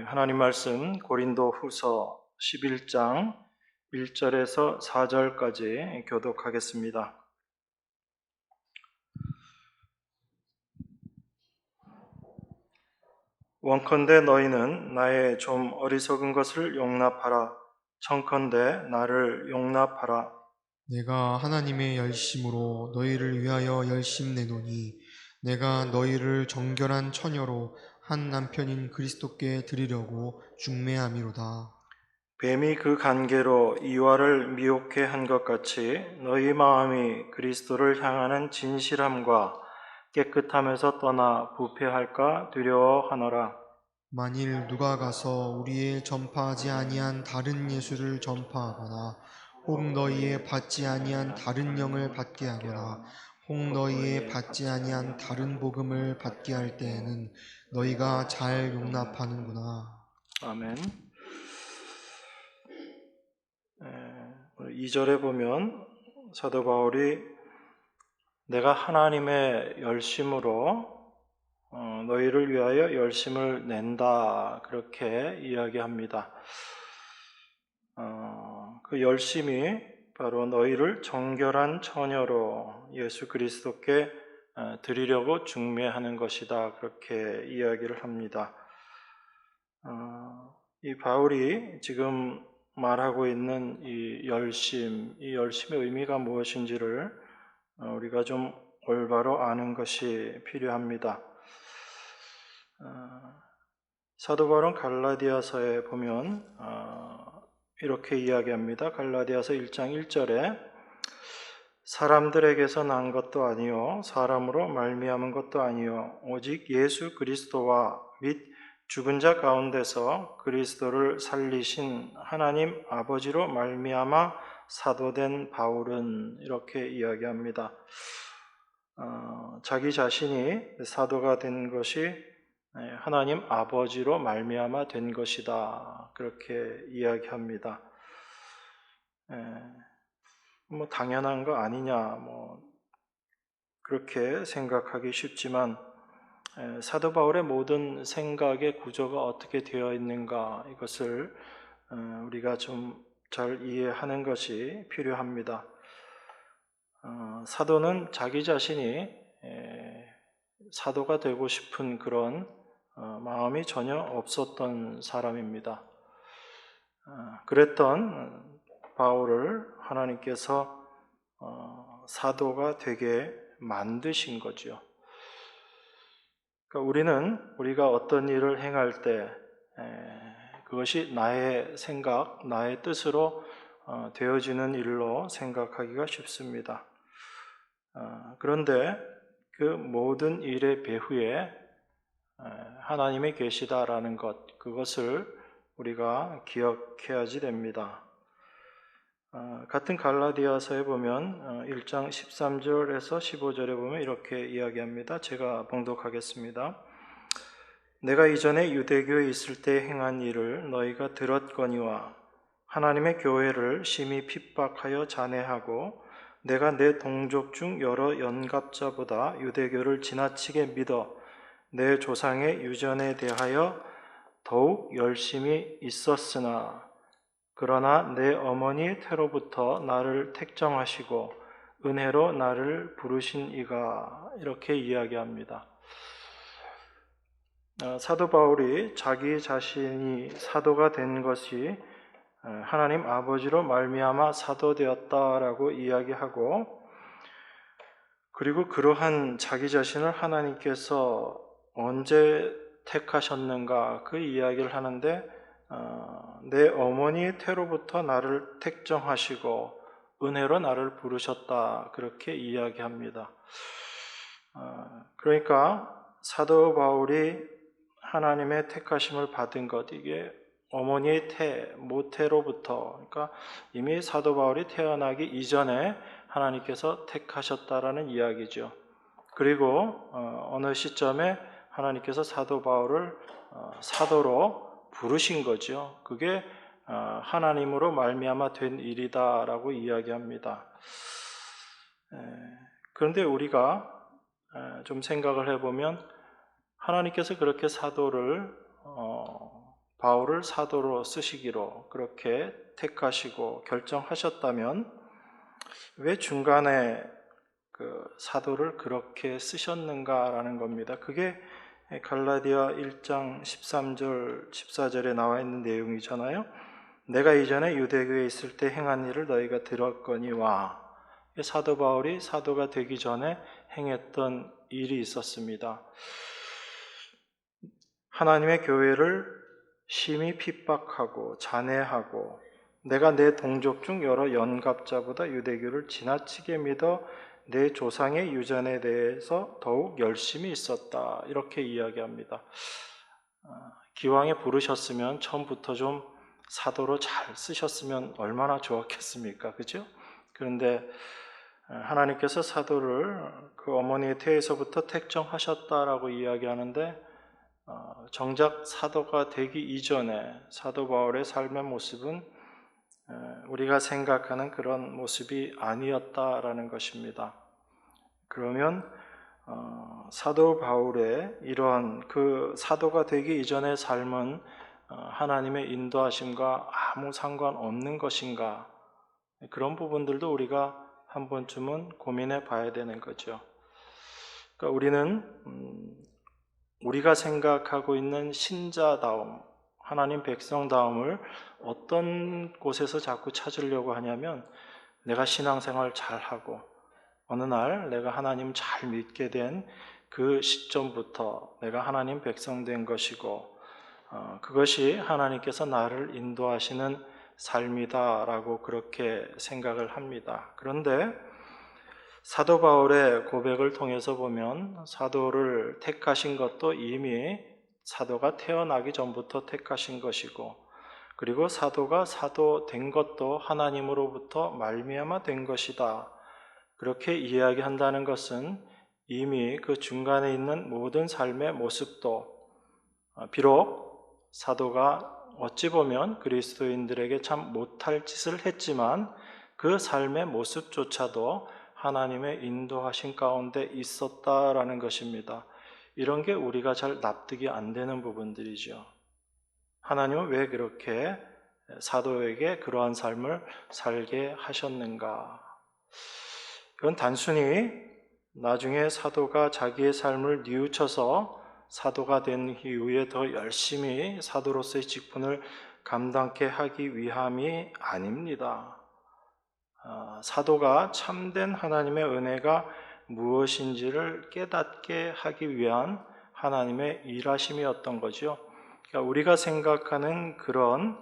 하나님 말씀 고린도 후서 11장 1절에서 4절까지 교독하겠습니다. 원컨대 너희는 나의 좀 어리석은 것을 용납하라. 청컨대 나를 용납하라. 내가 하나님의 열심으로 너희를 위하여 열심 내노니 내가 너희를 정결한 처녀로 한 남편인 그리스도께 드리려고 중매함이로다. 뱀이 그 간계로 이와를 미혹해 한 것 같이 너희 마음이 그리스도를 향하는 진실함과 깨끗함에서 떠나 부패할까 두려워하노라. 만일 누가 가서 우리의 전파하지 아니한 다른 예수를 전파하거나 혹 너희의 받지 아니한 다른 영을 받게 하거나 혹 너희의 받지 아니한 다른 복음을 받게 할 때에는 너희가 잘 용납하는구나. 아멘. 2절에 보면 사도 바울이 내가 하나님의 열심으로 너희를 위하여 열심을 낸다 그렇게 이야기합니다. 그 열심이 바로 너희를 정결한 처녀로 예수 그리스도께 드리려고 중매하는 것이다 그렇게 이야기를 합니다. 이 바울이 지금 말하고 있는 이 열심의 의미가 무엇인지를 우리가 좀 올바로 아는 것이 필요합니다. 사도 바울은 갈라디아서에 보면 이렇게 이야기합니다. 갈라디아서 1장 1절에 사람들에게서 난 것도 아니요 사람으로 말미암은 것도 아니요 오직 예수 그리스도와 및 죽은 자 가운데서 그리스도를 살리신 하나님 아버지로 말미암아 사도된 바울은 이렇게 이야기합니다. 자기 자신이 사도가 된 것이 하나님 아버지로 말미암아 된 것이다 그렇게 이야기합니다. 뭐 당연한 거 아니냐 그렇게 생각하기 쉽지만 사도 바울의 모든 생각의 구조가 어떻게 되어 있는가 이것을 우리가 좀 잘 이해하는 것이 필요합니다. 사도는 자기 자신이 사도가 되고 싶은 그런 마음이 전혀 없었던 사람입니다. 그랬던 바울을 하나님께서 사도가 되게 만드신 거죠. 그러니까 우리가 어떤 일을 행할 때 그것이 나의 생각, 나의 뜻으로 되어지는 일로 생각하기가 쉽습니다. 그런데 그 모든 일의 배후에 하나님이 계시다라는 것, 그것을 우리가 기억해야지 됩니다. 같은 갈라디아서에 보면 1장 13절에서 15절에 보면 이렇게 이야기합니다. 제가 봉독하겠습니다. 내가 이전에 유대교에 있을 때 행한 일을 너희가 들었거니와 하나님의 교회를 심히 핍박하여 잔해하고 내가 내 동족 중 여러 연갑자보다 유대교를 지나치게 믿어 내 조상의 유전에 대하여 더욱 열심히 있었으나 그러나 내 어머니의 태로부터 나를 택정하시고 은혜로 나를 부르신 이가 이렇게 이야기합니다. 사도 바울이 자기 자신이 사도가 된 것이 하나님 아버지로 말미암아 사도되었다라고 이야기하고 그리고 그러한 자기 자신을 하나님께서 언제 택하셨는가 그 이야기를 하는데 내 어머니의 태로부터 나를 택정하시고 은혜로 나를 부르셨다 그렇게 이야기합니다. 그러니까 사도 바울이 하나님의 택하심을 받은 것 이게 어머니의 모태로부터 그러니까 이미 사도 바울이 태어나기 이전에 하나님께서 택하셨다라는 이야기죠. 그리고 어느 시점에 하나님께서 사도 바울을 사도로 부르신 거죠. 그게 하나님으로 말미암아 된 일이다라고 에 그런데 우리가 좀 생각을 해보면 하나님께서 그렇게 사도를 바울을 사도로 쓰시기로 그렇게 택하시고 결정하셨다면 왜 중간에 그 사도를 그렇게 쓰셨는가라는 겁니다. 그게 갈라디아 1장 13절 14절에 나와 있는 내용이잖아요. 내가 이전에 유대교에 있을 때 행한 일을 너희가 들었거니와. 사도 바울이 사도가 되기 전에 행했던 일이 있었습니다. 하나님의 교회를 심히 핍박하고 잔해하고 내가 내 동족 중 여러 연갑자보다 유대교를 지나치게 믿어 내 조상의 유전에 대해서 더욱 열심히 있었다. 이렇게 이야기합니다. 기왕에 부르셨으면 처음부터 좀 사도로 잘 쓰셨으면 얼마나 좋았겠습니까? 그죠? 그런데 하나님께서 사도를 그 어머니의 태에서부터 택정하셨다라고 이야기하는데 정작 사도가 되기 이전에 사도 바울의 삶의 모습은 우리가 생각하는 그런 모습이 아니었다라는 것입니다. 그러면 사도 바울의 이러한 그 사도가 되기 이전의 삶은 하나님의 인도하심과 아무 상관없는 것인가? 그런 부분들도 우리가 한 번쯤은 고민해 봐야 되는 거죠. 그러니까 우리는 우리가 생각하고 있는 신자다움, 하나님 백성다움을 어떤 곳에서 자꾸 찾으려고 하냐면 내가 신앙생활 잘하고 어느 날 내가 하나님 잘 믿게 된 그 시점부터 내가 하나님 백성 된 것이고 그것이 하나님께서 나를 인도하시는 삶이다라고 그렇게 생각을 합니다. 그런데 사도 바울의 고백을 통해서 보면 사도를 택하신 것도 이미 사도가 태어나기 전부터 택하신 것이고 그리고 사도가 사도 된 것도 하나님으로부터 말미암아 된 것이다. 그렇게 이야기한다는 것은 이미 그 중간에 있는 모든 삶의 모습도 비록 사도가 어찌 보면 그리스도인들에게 참 못할 짓을 했지만 그 삶의 모습조차도 하나님의 인도하신 가운데 있었다라는 것입니다. 이런 게 우리가 잘 납득이 안 되는 부분들이죠. 하나님은 왜 그렇게 사도에게 그러한 삶을 살게 하셨는가? 이건 단순히 나중에 사도가 자기의 삶을 뉘우쳐서 사도가 된 이후에 더 열심히 사도로서의 직분을 감당케 하기 위함이 아닙니다. 사도가 참된 하나님의 은혜가 무엇인지를 깨닫게 하기 위한 하나님의 일하심이었던 거죠. 그러니까 우리가 생각하는 그런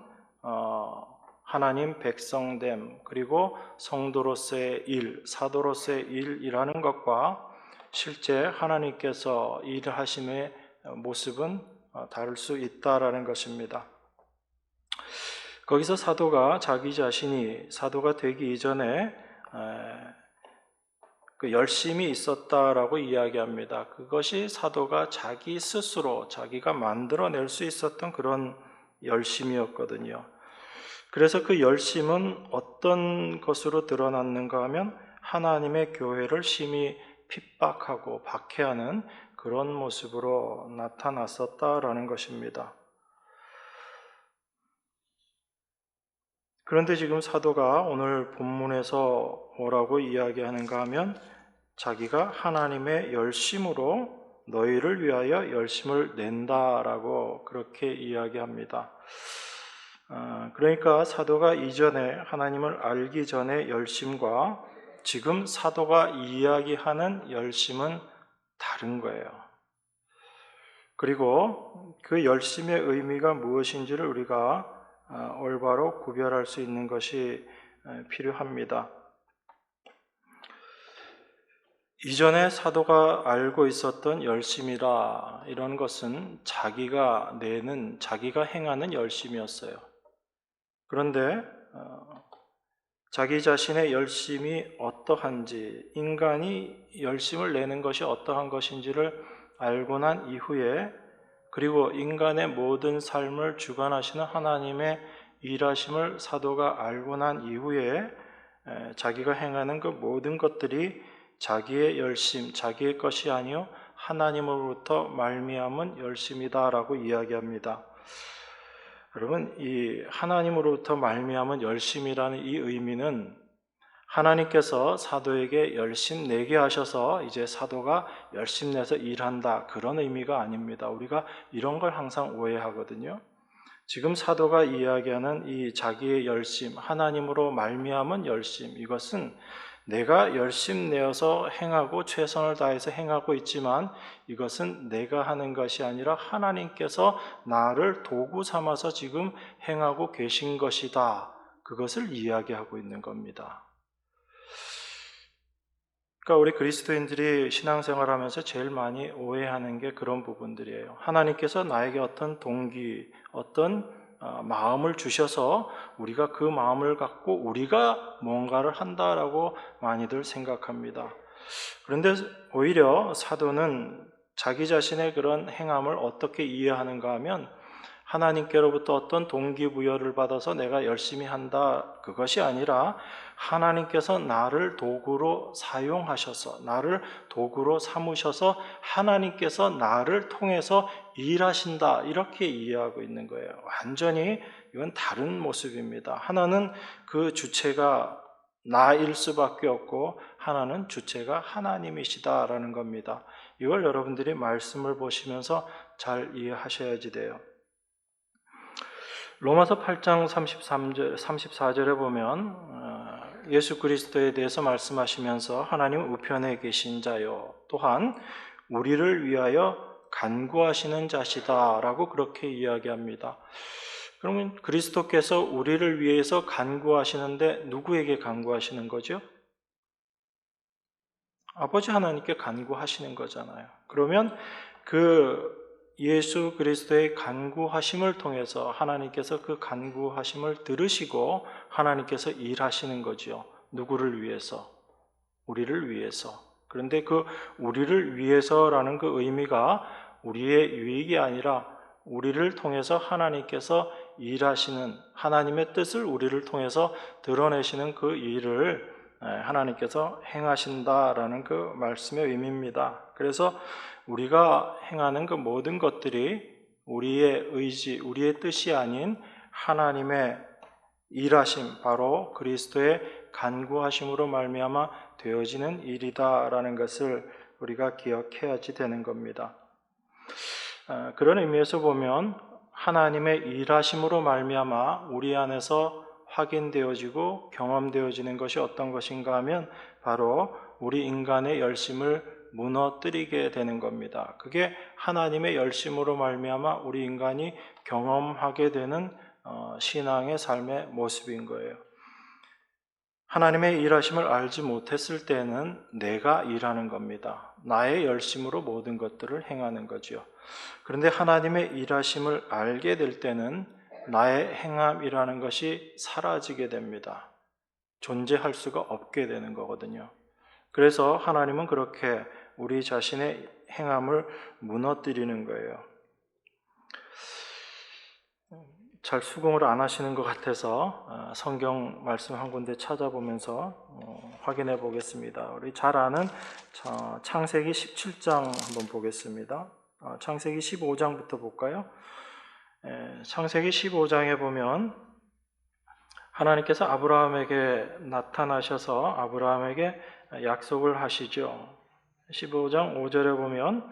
하나님 백성됨 그리고 성도로서의 일, 사도로서의 일이라는 것과 실제 하나님께서 일하심의 모습은 다를 수 있다라는 것입니다. 거기서 사도가 자기 자신이 사도가 되기 이전에 그 열심이 있었다라고 이야기합니다. 그것이 사도가 자기 스스로 자기가 만들어낼 수 있었던 그런 열심이었거든요. 그래서 그 열심은 어떤 것으로 드러났는가 하면 하나님의 교회를 심히 핍박하고 박해하는 그런 모습으로 나타났었다라는 것입니다. 그런데 지금 사도가 오늘 본문에서 뭐라고 이야기하는가 하면 자기가 하나님의 열심으로 너희를 위하여 열심을 낸다라고 그렇게 이야기합니다. 그러니까 사도가 이전에 하나님을 알기 전의 열심과 지금 사도가 이야기하는 열심은 다른 거예요. 그리고 그 열심의 의미가 무엇인지를 우리가 올바로 구별할 수 있는 것이 필요합니다. 이전에 사도가 알고 있었던 열심이라 이런 것은 자기가 내는, 자기가 행하는 열심이었어요. 그런데 자기 자신의 열심이 어떠한지, 인간이 열심을 내는 것이 어떠한 것인지를 알고 난 이후에 그리고 인간의 모든 삶을 주관하시는 하나님의 일하심을 사도가 알고 난 이후에 자기가 행하는 그 모든 것들이 자기의 열심, 자기의 것이 아니요 하나님으로부터 말미암은 열심이다라고 이야기합니다. 여러분, 이 하나님으로부터 말미암은 열심이라는 이 의미는 하나님께서 사도에게 열심 내게 하셔서 이제 사도가 열심 내서 일한다, 그런 의미가 아닙니다. 우리가 이런 걸 항상 오해하거든요. 지금 사도가 이야기하는 이 자기의 열심, 하나님으로 말미암은 열심, 이것은 내가 열심 내어서 행하고 최선을 다해서 행하고 있지만 이것은 내가 하는 것이 아니라 하나님께서 나를 도구 삼아서 지금 행하고 계신 것이다, 그것을 이야기하고 있는 겁니다. 그러니까 우리 그리스도인들이 신앙생활하면서 제일 많이 오해하는 게 그런 부분들이에요. 하나님께서 나에게 어떤 동기, 어떤 마음을 주셔서 우리가 그 마음을 갖고 우리가 뭔가를 한다라고 많이들 생각합니다. 그런데 오히려 사도는 자기 자신의 그런 행함을 어떻게 이해하는가 하면 하나님께로부터 어떤 동기부여를 받아서 내가 열심히 한다, 그것이 아니라 하나님께서 나를 도구로 사용하셔서, 나를 도구로 삼으셔서 하나님께서 나를 통해서 일하신다, 이렇게 이해하고 있는 거예요. 완전히 이건 다른 모습입니다. 하나는 그 주체가 나일 수밖에 없고 하나는 주체가 하나님이시다라는 겁니다. 이걸 여러분들이 말씀을 보시면서 잘 이해하셔야지 돼요. 로마서 8장 34절에 보면 예수 그리스도에 대해서 말씀하시면서 하나님 우편에 계신 자요, 또한 우리를 위하여 간구하시는 자시다 라고 그렇게 이야기합니다. 그러면 그리스도께서 우리를 위해서 간구하시는데 누구에게 간구하시는 거죠? 아버지 하나님께 간구하시는 거잖아요. 그러면 그 예수 그리스도의 간구하심을 통해서 하나님께서 그 간구하심을 들으시고 하나님께서 일하시는 거죠. 누구를 위해서? 우리를 위해서. 그런데 그 우리를 위해서라는 그 의미가 우리의 유익이 아니라 우리를 통해서 하나님께서 일하시는, 하나님의 뜻을 우리를 통해서 드러내시는 그 일을 하나님께서 행하신다라는 그 말씀의 의미입니다. 그래서 우리가 행하는 그 모든 것들이 우리의 의지, 우리의 뜻이 아닌 하나님의 일하심, 바로 그리스도의 간구하심으로 말미암아 되어지는 일이다라는 것을 우리가 기억해야지 되는 겁니다. 그런 의미에서 보면 하나님의 일하심으로 말미암아 우리 안에서 확인되어지고 경험되어지는 것이 어떤 것인가 하면 바로 우리 인간의 열심을 무너뜨리게 되는 겁니다. 그게 하나님의 열심으로 말미암아 우리 인간이 경험하게 되는 신앙의 삶의 모습인 거예요. 하나님의 일하심을 알지 못했을 때는 내가 일하는 겁니다. 나의 열심으로 모든 것들을 행하는 거죠. 그런데 하나님의 일하심을 알게 될 때는 나의 행함이라는 것이 사라지게 됩니다. 존재할 수가 없게 되는 거거든요. 그래서 하나님은 그렇게 우리 자신의 행함을 무너뜨리는 거예요. 잘 수긍을 안 하시는 것 같아서 성경 말씀 한 군데 찾아보면서 확인해 보겠습니다. 우리 잘 아는 창세기 17장 한번 보겠습니다. 창세기 15장부터 볼까요? 창세기 15장에 보면 하나님께서 아브라함에게 나타나셔서 아브라함에게 약속을 하시죠. 15장 5절에 보면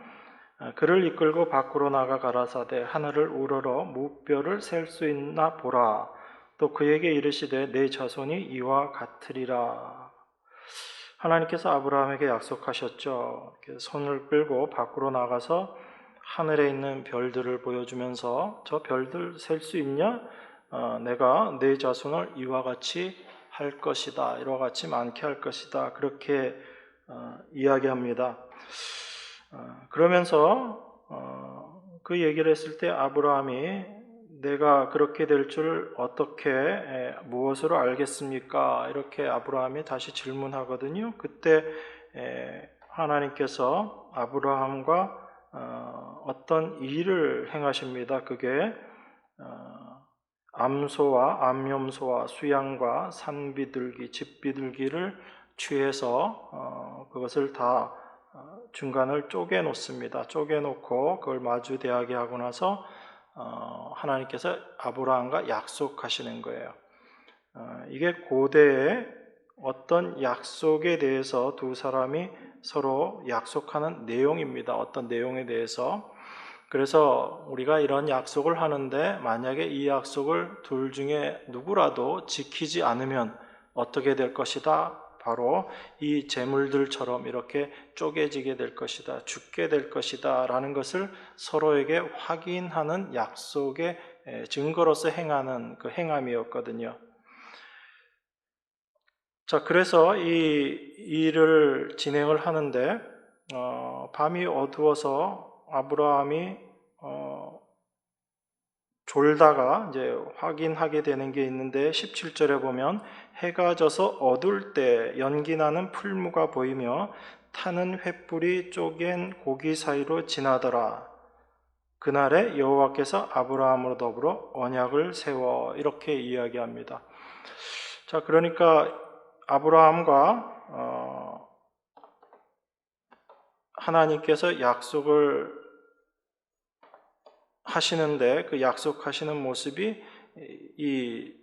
그를 이끌고 밖으로 나가 가라사대 하늘을 우러러 무뼈를 셀 수 있나 보라. 또 그에게 이르시되 내 자손이 이와 같으리라. 하나님께서 아브라함에게 약속하셨죠. 손을 끌고 밖으로 나가서 하늘에 있는 별들을 보여주면서 저 별들 셀 수 있냐? 내가 내 자손을 이와 같이 할 것이다. 이와 같이 많게 할 것이다. 그렇게 이야기합니다. 그러면서 그 얘기를 했을 때 아브라함이 내가 그렇게 될 줄 어떻게 무엇으로 알겠습니까? 이렇게 아브라함이 다시 질문하거든요. 그때 하나님께서 아브라함과 어떤 일을 행하십니다. 그게 암소와 암염소와 수양과 산비둘기, 집비둘기를 취해서 그것을 다 중간을 쪼개 놓습니다. 쪼개 놓고 그걸 마주 대하게 하고 나서 하나님께서 아브라함과 약속하시는 거예요. 이게 고대의 어떤 약속에 대해서 두 사람이 서로 약속하는 내용입니다. 어떤 내용에 대해서. 그래서 우리가 이런 약속을 하는데 만약에 이 약속을 둘 중에 누구라도 지키지 않으면 어떻게 될 것이다? 바로 이 재물들처럼 이렇게 쪼개지게 될 것이다, 죽게 될 것이다 라는 것을 서로에게 확인하는 약속의 증거로서 행하는 그 행함이었거든요. 자, 그래서 이 일을 진행을 하는데 밤이 어두워서 아브라함이 졸다가 이제 확인하게 되는 게 있는데 17절에 보면 해가 져서 어두울 때 연기 나는 풀무가 보이며 타는 횃불이 쪼갠 고기 사이로 지나더라. 그날에 여호와께서 아브라함으로 더불어 언약을 세워 이렇게 이야기합니다. 자, 그러니까 아브라함과 하나님께서 약속을 하시는데 그 약속하시는 모습이 이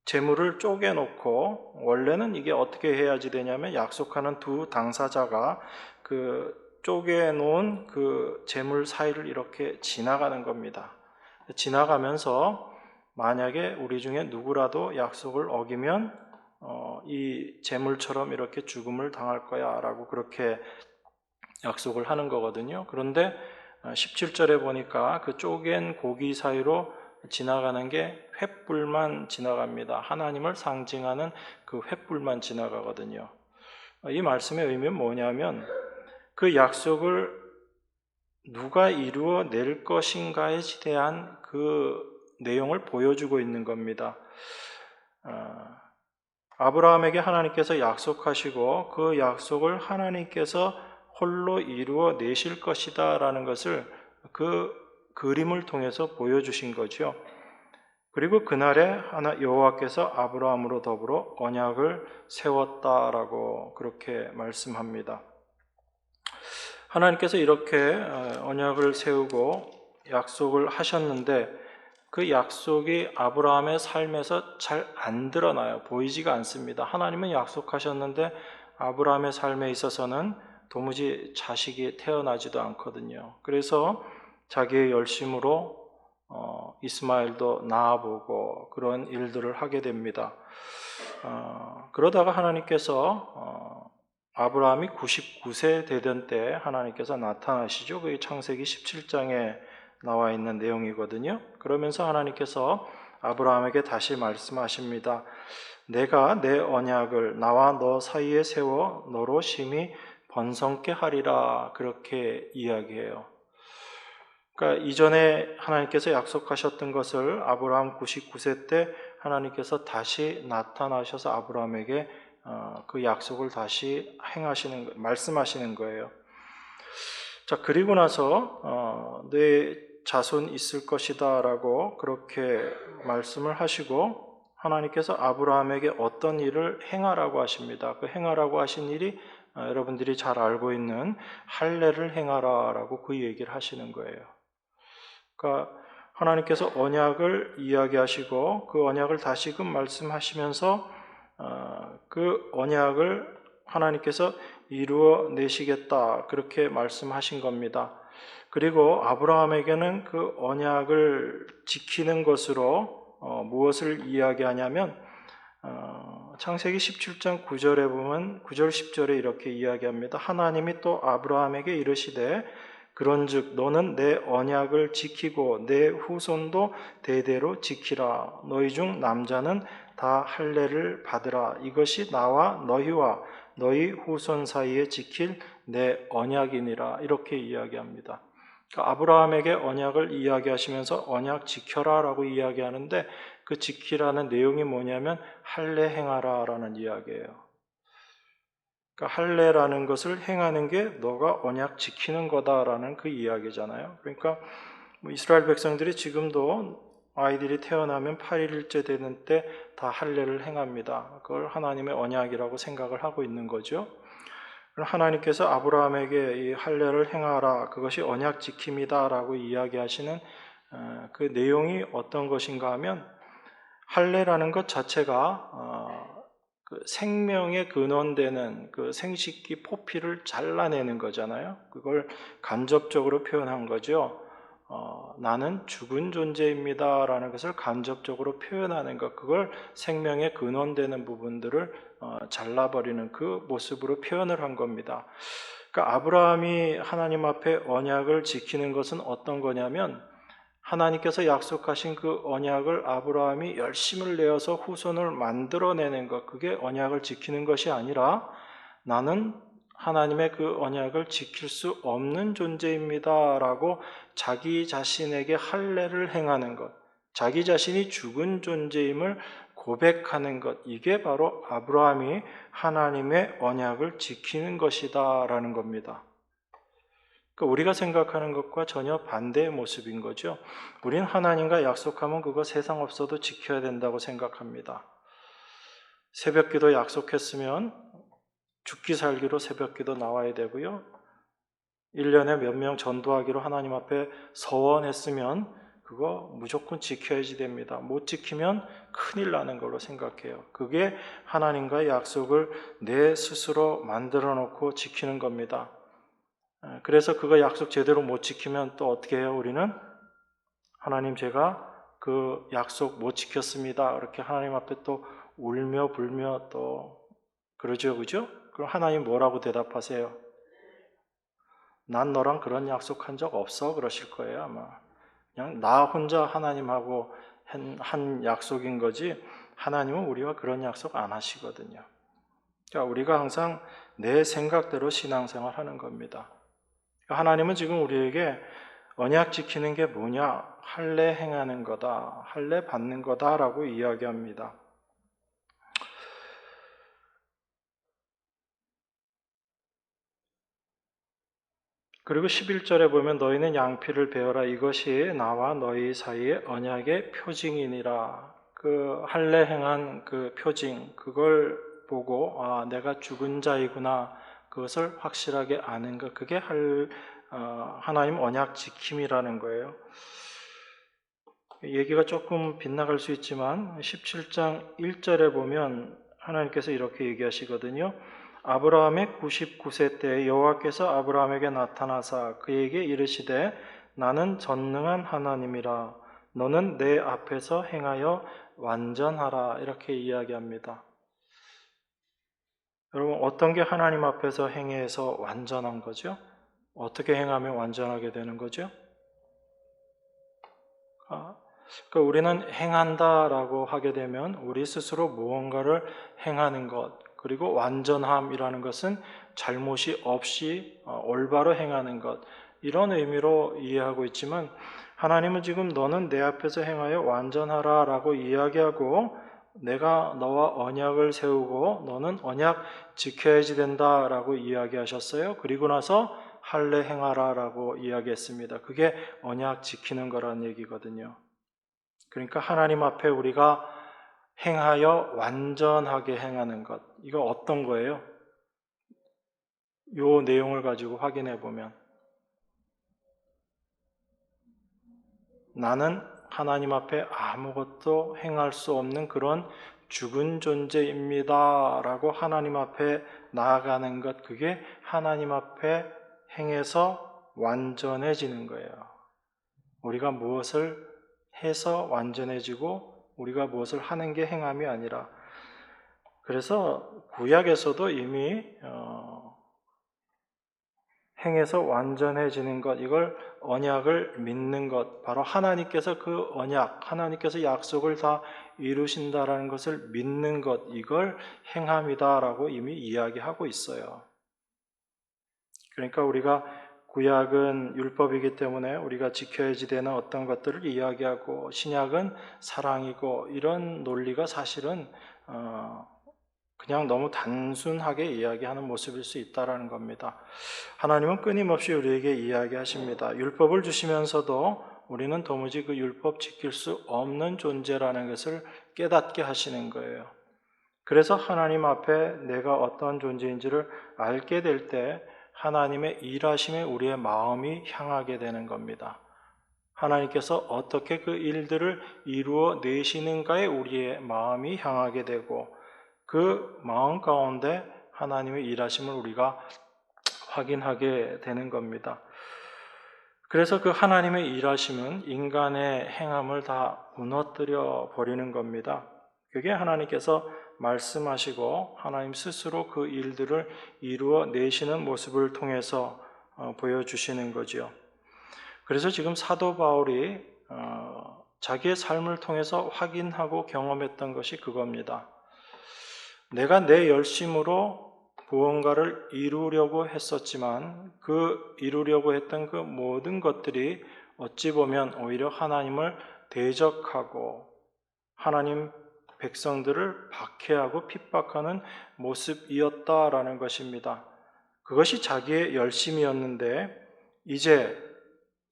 재물을 쪼개놓고 원래는 이게 어떻게 해야지 되냐면 약속하는 두 당사자가 그 쪼개놓은 그 재물 사이를 이렇게 지나가는 겁니다. 지나가면서 만약에 우리 중에 누구라도 약속을 어기면 이 재물처럼 이렇게 죽음을 당할 거야 라고 그렇게 약속을 하는 거거든요. 그런데 17절에 보니까 그 쪼갠 고기 사이로 지나가는 게 횃불만 지나갑니다. 하나님을 상징하는 그 횃불만 지나가거든요. 이 말씀의 의미는 뭐냐면 그 약속을 누가 이루어낼 것인가에 대한 그 내용을 보여주고 있는 겁니다. 아브라함에게 하나님께서 약속하시고 그 약속을 하나님께서 홀로 이루어내실 것이다 라는 것을 그 그림을 통해서 보여주신 거죠. 그리고 그날에 여호와께서 아브라함으로 더불어 언약을 세웠다라고 그렇게 말씀합니다. 하나님께서 이렇게 언약을 세우고 약속을 하셨는데 그 약속이 아브라함의 삶에서 잘 안 드러나요. 보이지가 않습니다. 하나님은 약속하셨는데 아브라함의 삶에 있어서는 도무지 자식이 태어나지도 않거든요. 그래서 자기의 열심으로 이스마엘도 낳아보고 그런 일들을 하게 됩니다. 그러다가 하나님께서 아브라함이 99세 되던 때 하나님께서 나타나시죠. 그게 창세기 17장에 나와 있는 내용이거든요. 그러면서 하나님께서 아브라함에게 다시 말씀하십니다. 내가 내 언약을 나와 너 사이에 세워 너로 심히 번성케 하리라 그렇게 이야기해요. 그러니까 이전에 하나님께서 약속하셨던 것을 아브라함 99세 때 하나님께서 다시 나타나셔서 아브라함에게 그 약속을 다시 말씀하시는 거예요. 자, 그리고 나서 내 자손 있을 것이다 라고 그렇게 말씀을 하시고 하나님께서 아브라함에게 어떤 일을 행하라고 하십니다. 그 행하라고 하신 일이 여러분들이 잘 알고 있는 할례를 행하라 라고 그 얘기를 하시는 거예요. 그러니까 하나님께서 언약을 이야기하시고 그 언약을 다시금 말씀하시면서 그 언약을 하나님께서 이루어내시겠다 그렇게 말씀하신 겁니다. 그리고 아브라함에게는 그 언약을 지키는 것으로 무엇을 이야기하냐면 창세기 17장 9절에 보면 9절 10절에 이렇게 이야기합니다. 하나님이 또 아브라함에게 이르시되 그런즉 너는 내 언약을 지키고 내 후손도 대대로 지키라. 너희 중 남자는 다 할례를 받으라. 이것이 나와 너희와 너희 후손 사이에 지킬 내 언약이니라. 이렇게 이야기합니다. 그러니까 아브라함에게 언약을 이야기하시면서 언약 지켜라라고 이야기하는데 그 지키라는 내용이 뭐냐면 할례 행하라라는 이야기예요. 그러니까 할례라는 것을 행하는 게 너가 언약 지키는 거다라는 그 이야기잖아요. 그러니까 이스라엘 백성들이 지금도 아이들이 태어나면 8일째 되는 때 다 할례를 행합니다. 그걸 하나님의 언약이라고 생각을 하고 있는 거죠. 하나님께서 아브라함에게 이 할례를 행하라, 그것이 언약 지킴이다라고 이야기하시는 그 내용이 어떤 것인가 하면 할례라는 것 자체가 그 생명의 근원되는 그 생식기 포피를 잘라내는 거잖아요. 그걸 간접적으로 표현한 거죠. 나는 죽은 존재입니다라는 것을 간접적으로 표현하는 것, 그걸 생명의 근원되는 부분들을 잘라버리는 그 모습으로 표현을 한 겁니다. 그러니까 아브라함이 하나님 앞에 언약을 지키는 것은 어떤 거냐면 하나님께서 약속하신 그 언약을 아브라함이 열심을 내어서 후손을 만들어내는 것, 그게 언약을 지키는 것이 아니라 나는 하나님의 그 언약을 지킬 수 없는 존재입니다라고 자기 자신에게 할례를 행하는 것, 자기 자신이 죽은 존재임을 고백하는 것, 이게 바로 아브라함이 하나님의 언약을 지키는 것이다라는 겁니다. 그러니까 우리가 생각하는 것과 전혀 반대의 모습인 거죠. 우린 하나님과 약속하면 그거 세상 없어도 지켜야 된다고 생각합니다. 새벽기도 약속했으면 죽기 살기로 새벽기도 나와야 되고요. 1년에 몇 명 전도하기로 하나님 앞에 서원했으면 그거 무조건 지켜야지 됩니다. 못 지키면 큰일 나는 걸로 생각해요. 그게 하나님과의 약속을 내 스스로 만들어 놓고 지키는 겁니다. 그래서 그거 약속 제대로 못 지키면 또 어떻게 해요? 우리는 하나님 제가 그 약속 못 지켰습니다. 이렇게 하나님 앞에 또 울며 불며 또 그러죠, 그죠? 그럼 하나님 뭐라고 대답하세요? 난 너랑 그런 약속한 적 없어 그러실 거예요 아마. 그냥 나 혼자 하나님하고 한 약속인 거지 하나님은 우리와 그런 약속 안 하시거든요. 그러니까 우리가 항상 내 생각대로 신앙생활 하는 겁니다. 하나님은 지금 우리에게 언약 지키는 게 뭐냐? 할례 행하는 거다. 할례 받는 거다라고 이야기합니다. 그리고 11절에 보면 너희는 양피를 베어라. 이것이 나와 너희 사이의 언약의 표징이니라. 그 할례 행한 그 표징, 그걸 보고 내가 죽은 자이구나. 그것을 확실하게 아는 것. 그게 하나님 언약 지킴이라는 거예요. 얘기가 조금 빗나갈 수 있지만 17장 1절에 보면 하나님께서 이렇게 얘기하시거든요. 아브라함의 99세 때 여호와께서 아브라함에게 나타나사 그에게 이르시되 나는 전능한 하나님이라 너는 내 앞에서 행하여 완전하라 이렇게 이야기합니다. 여러분 어떤 게 하나님 앞에서 행해서 완전한 거죠? 어떻게 행하면 완전하게 되는 거죠? 그러니까 우리는 행한다라고 하게 되면 우리 스스로 무언가를 행하는 것, 그리고 완전함이라는 것은 잘못이 없이 올바로 행하는 것, 이런 의미로 이해하고 있지만 하나님은 지금 너는 내 앞에서 행하여 완전하라라고 이야기하고 내가 너와 언약을 세우고 너는 언약 지켜야지 된다라고 이야기하셨어요. 그리고 나서 할례 행하라라고 이야기했습니다. 그게 언약 지키는 거라는 얘기거든요. 그러니까 하나님 앞에 우리가 행하여 완전하게 행하는 것, 이거 어떤 거예요? 요 내용을 가지고 확인해 보면 나는 하나님 앞에 아무것도 행할 수 없는 그런 죽은 존재입니다 라고 하나님 앞에 나아가는 것, 그게 하나님 앞에 행해서 완전해지는 거예요. 우리가 무엇을 해서 완전해지고 우리가 무엇을 하는 게 행함이 아니라, 그래서 구약에서도 이미 행해서 완전해지는 것, 이걸 언약을 믿는 것, 바로 하나님께서 그 언약, 하나님께서 약속을 다 이루신다라는 것을 믿는 것, 이걸 행함이다라고 이미 이야기하고 있어요. 그러니까 우리가 구약은 율법이기 때문에 우리가 지켜야지 되는 어떤 것들을 이야기하고 신약은 사랑이고, 이런 논리가 사실은 그냥 너무 단순하게 이야기하는 모습일 수 있다는 겁니다. 하나님은 끊임없이 우리에게 이야기하십니다. 율법을 주시면서도 우리는 도무지 그 율법 지킬 수 없는 존재라는 것을 깨닫게 하시는 거예요. 그래서 하나님 앞에 내가 어떤 존재인지를 알게 될 때 하나님의 일하심에 우리의 마음이 향하게 되는 겁니다. 하나님께서 어떻게 그 일들을 이루어 내시는가에 우리의 마음이 향하게 되고 그 마음 가운데 하나님의 일하심을 우리가 확인하게 되는 겁니다. 그래서 그 하나님의 일하심은 인간의 행함을 다 무너뜨려 버리는 겁니다. 그게 하나님께서 말씀하시고 하나님 스스로 그 일들을 이루어 내시는 모습을 통해서 보여주시는 거지요. 그래서 지금 사도 바울이 자기의 삶을 통해서 확인하고 경험했던 것이 그겁니다. 내가 내 열심으로 무언가를 이루려고 했었지만 그 이루려고 했던 그 모든 것들이 어찌 보면 오히려 하나님을 대적하고 하나님 백성들을 박해하고 핍박하는 모습이었다라는 것입니다. 그것이 자기의 열심이었는데 이제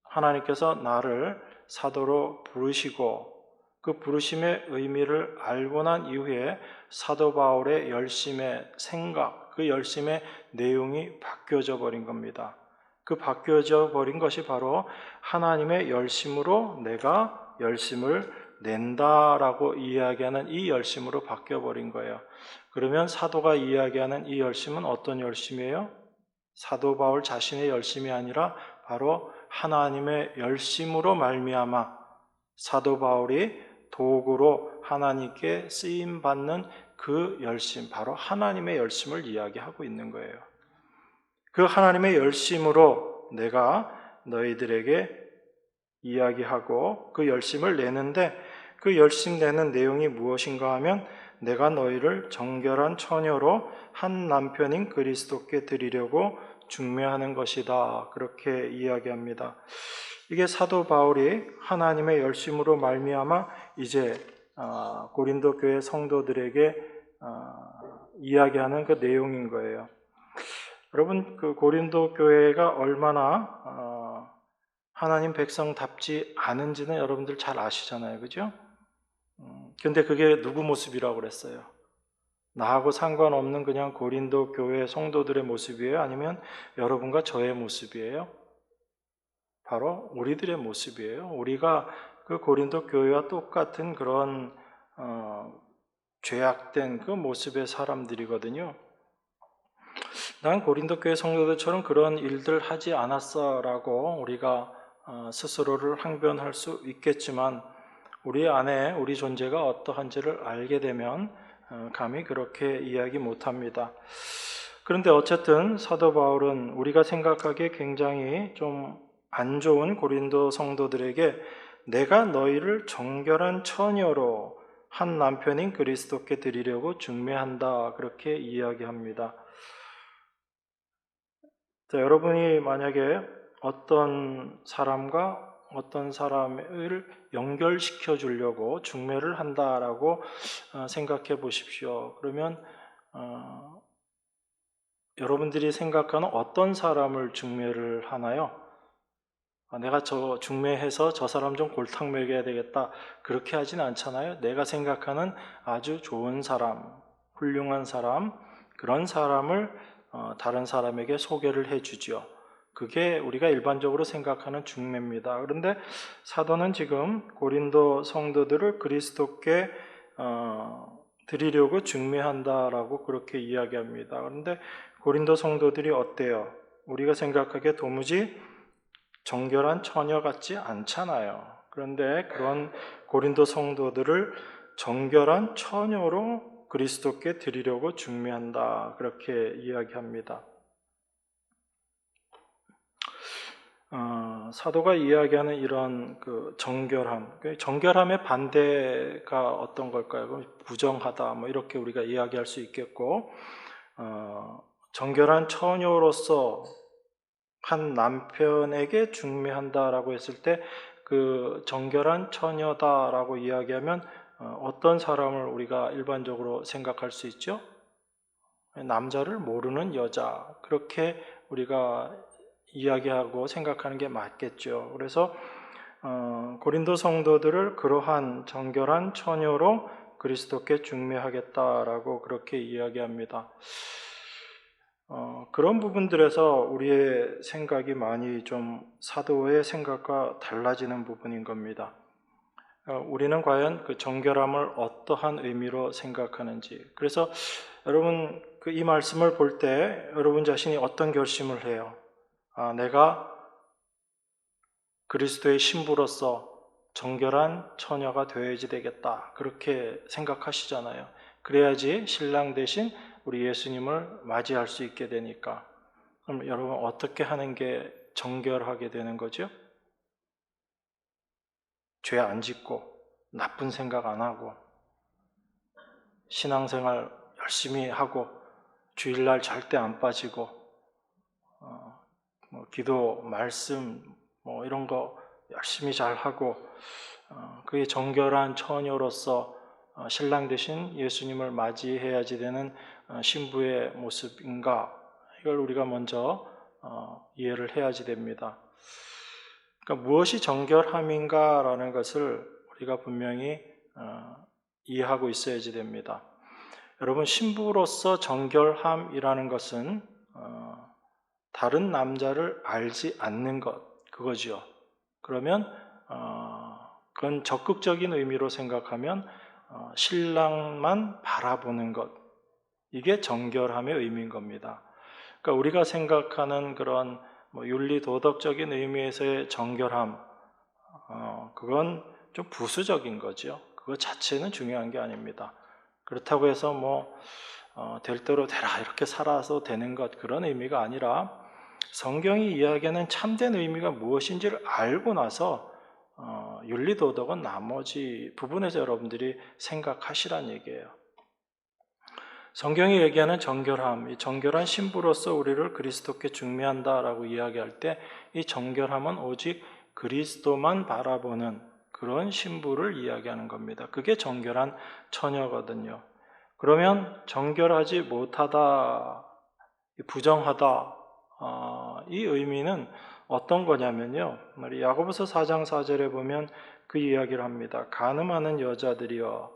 하나님께서 나를 사도로 부르시고 그 부르심의 의미를 알고 난 이후에 사도 바울의 열심의 생각, 그 열심의 내용이 바뀌어져 버린 겁니다. 그 바뀌어져 버린 것이 바로 하나님의 열심으로 내가 열심을 낸다라고 이야기하는 이 열심으로 바뀌어 버린 거예요. 그러면 사도가 이야기하는 이 열심은 어떤 열심이에요? 사도 바울 자신의 열심이 아니라 바로 하나님의 열심으로 말미암아 사도 바울이 도구로 하나님께 쓰임 받는 그 열심, 바로 하나님의 열심을 이야기하고 있는 거예요. 그 하나님의 열심으로 내가 너희들에게 이야기하고 그 열심을 내는데 그 열심 내는 내용이 무엇인가 하면 내가 너희를 정결한 처녀로 한 남편인 그리스도께 드리려고 중매하는 것이다. 그렇게 이야기합니다. 이게 사도 바울이 하나님의 열심으로 말미암아 이제 고린도 교회 성도들에게 이야기하는 그 내용인 거예요. 여러분, 그 고린도 교회가 얼마나 하나님 백성답지 않은지는 여러분들 잘 아시잖아요, 그죠? 근데 그게 누구 모습이라고 그랬어요? 나하고 상관없는 그냥 고린도 교회 성도들의 모습이에요? 아니면 여러분과 저의 모습이에요? 바로 우리들의 모습이에요. 우리가 그 고린도 교회와 똑같은 그런 죄악된 그 모습의 사람들이거든요. 난 고린도 교회 성도들처럼 그런 일들 하지 않았어라고 우리가 스스로를 항변할 수 있겠지만 우리 안에 우리 존재가 어떠한지를 알게 되면 감히 그렇게 이야기 못합니다. 그런데 어쨌든 사도 바울은 우리가 생각하기에 굉장히 좀 안 좋은 고린도 성도들에게 내가 너희를 정결한 처녀로 한 남편인 그리스도께 드리려고 중매한다 그렇게 이야기합니다. 자, 여러분이 만약에 어떤 사람과 어떤 사람을 연결시켜 주려고 중매를 한다라고 생각해 보십시오. 그러면 여러분들이 생각하는 어떤 사람을 중매를 하나요? 내가 저 중매해서 저 사람 좀 골탕 먹여야 되겠다 그렇게 하진 않잖아요. 내가 생각하는 아주 좋은 사람, 훌륭한 사람, 그런 사람을 다른 사람에게 소개를 해주죠. 그게 우리가 일반적으로 생각하는 중매입니다. 그런데 사도는 지금 고린도 성도들을 그리스도께 드리려고 중매한다라고 그렇게 이야기합니다. 그런데 고린도 성도들이 어때요? 우리가 생각하기에 도무지 정결한 처녀 같지 않잖아요. 그런데 그런 고린도 성도들을 정결한 처녀로 그리스도께 드리려고 중매한다. 그렇게 이야기합니다. 사도가 이야기하는 이런 그 정결함, 정결함의 반대가 어떤 걸까요? 부정하다, 뭐 이렇게 우리가 이야기할 수 있겠고, 정결한 처녀로서 한 남편에게 중매한다라고 했을 때 그 정결한 처녀다라고 이야기하면 어떤 사람을 우리가 일반적으로 생각할 수 있죠? 남자를 모르는 여자, 그렇게 우리가 이야기하고 생각하는 게 맞겠죠. 그래서 고린도 성도들을 그러한 정결한 처녀로 그리스도께 중매하겠다라고 그렇게 이야기합니다. 그런 부분들에서 우리의 생각이 많이 좀 사도의 생각과 달라지는 부분인 겁니다. 우리는 과연 그 정결함을 어떠한 의미로 생각하는지. 그래서 여러분 이 말씀을 볼 때 여러분 자신이 어떤 결심을 해요? 내가 그리스도의 신부로서 정결한 처녀가 되어야지 되겠다. 그렇게 생각하시잖아요. 그래야지 신랑 대신 우리 예수님을 맞이할 수 있게 되니까. 그럼 여러분 어떻게 하는 게 정결하게 되는 거죠? 죄 안 짓고 나쁜 생각 안 하고 신앙생활 열심히 하고 주일날 절대 안 빠지고 기도, 말씀 이런 거 열심히 잘 하고 그게 정결한 처녀로서 신랑 대신 예수님을 맞이해야지 되는 신부의 모습인가? 이걸 우리가 먼저 이해를 해야지 됩니다. 그러니까 무엇이 정결함인가라는 것을 우리가 분명히 이해하고 있어야지 됩니다. 여러분, 신부로서 정결함이라는 것은 다른 남자를 알지 않는 것, 그거죠. 그러면 그건 적극적인 의미로 생각하면 신랑만 바라보는 것, 이게 정결함의 의미인 겁니다. 그러니까 우리가 생각하는 그런 윤리 도덕적인 의미에서의 정결함, 그건 좀 부수적인 거죠. 그거 자체는 중요한 게 아닙니다. 그렇다고 해서 될 대로 되라 이렇게 살아서 되는 것, 그런 의미가 아니라 성경이 이야기하는 참된 의미가 무엇인지를 알고 나서 윤리도덕은 나머지 부분에서 여러분들이 생각하시란 얘기예요. 성경이 얘기하는 정결함, 이 정결한 신부로서 우리를 그리스도께 중매한다라고 이야기할 때 이 정결함은 오직 그리스도만 바라보는 그런 신부를 이야기하는 겁니다. 그게 정결한 처녀거든요. 그러면 정결하지 못하다, 부정하다, 이 의미는 어떤 거냐면요. 야고보서 4장 4절에 보면 그 이야기를 합니다. 간음하는 여자들이여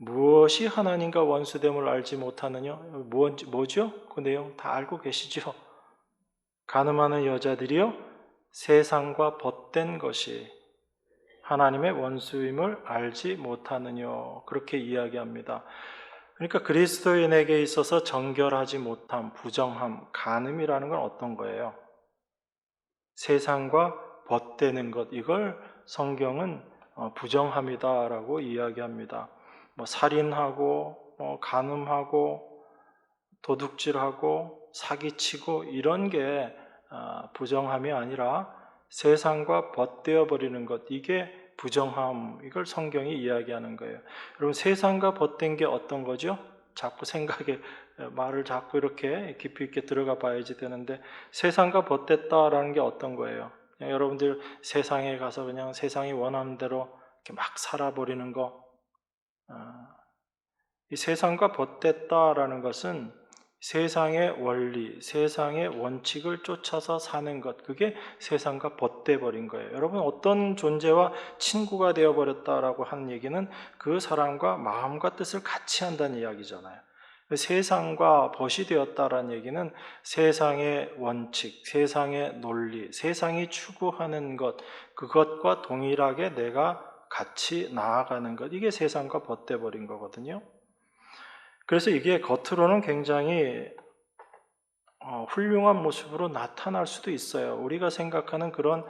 무엇이 하나님과 원수됨을 알지 못하느냐? 뭐죠? 그 내용 다 알고 계시죠? 간음하는 여자들이여 세상과 벗된 것이 하나님의 원수임을 알지 못하느냐? 그렇게 이야기합니다. 그러니까 그리스도인에게 있어서 정결하지 못함, 부정함, 간음이라는 건 어떤 거예요? 세상과 벗대는 것, 이걸 성경은 부정함이다라고 이야기합니다. 살인하고, 간음하고, 도둑질하고, 사기치고 이런 게 부정함이 아니라 세상과 벗되어 버리는 것, 이게 부정함, 이걸 성경이 이야기하는 거예요. 여러분, 세상과 벗된 게 어떤 거죠? 자꾸 생각에 말을 자꾸 이렇게 깊이 있게 들어가 봐야지 되는데, 세상과 벗됐다라는 게 어떤 거예요? 그냥 여러분들 세상에 가서 그냥 세상이 원하는 대로 이렇게 막 살아버리는 거, 이 세상과 벗됐다라는 것은 세상의 원리, 세상의 원칙을 쫓아서 사는 것, 그게 세상과 벗돼 버린 거예요. 여러분, 어떤 존재와 친구가 되어 버렸다라고 하는 얘기는 그 사람과 마음과 뜻을 같이 한다는 이야기잖아요. 세상과 벗이 되었다라는 얘기는 세상의 원칙, 세상의 논리, 세상이 추구하는 것, 그것과 동일하게 내가 같이 나아가는 것, 이게 세상과 벗돼 버린 거거든요. 그래서 이게 겉으로는 굉장히 훌륭한 모습으로 나타날 수도 있어요. 우리가 생각하는 그런